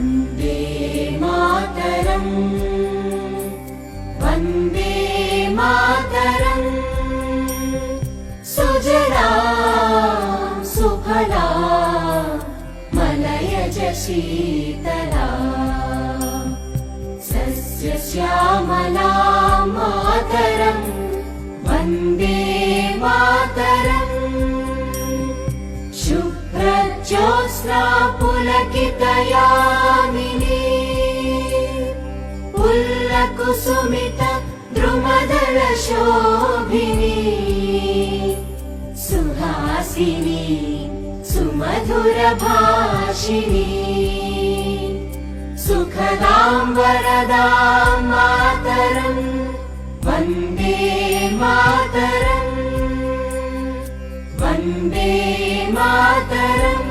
वन्दे मातरम् वन्दे मातरम् सुजलां सुफलां मलयज शीतलां सस्यश्यामलां मातरम् वन्दे मातरम् शुभ्रज्योत्स्ना पुलकितयामिनी पुल्लकुसुमित द्रुमदलशोभिनी सुहासिनी सुमधुरभाषिणी सुखदां वरदां मातरम् वन्दे मातरम् वन्दे मातरम्।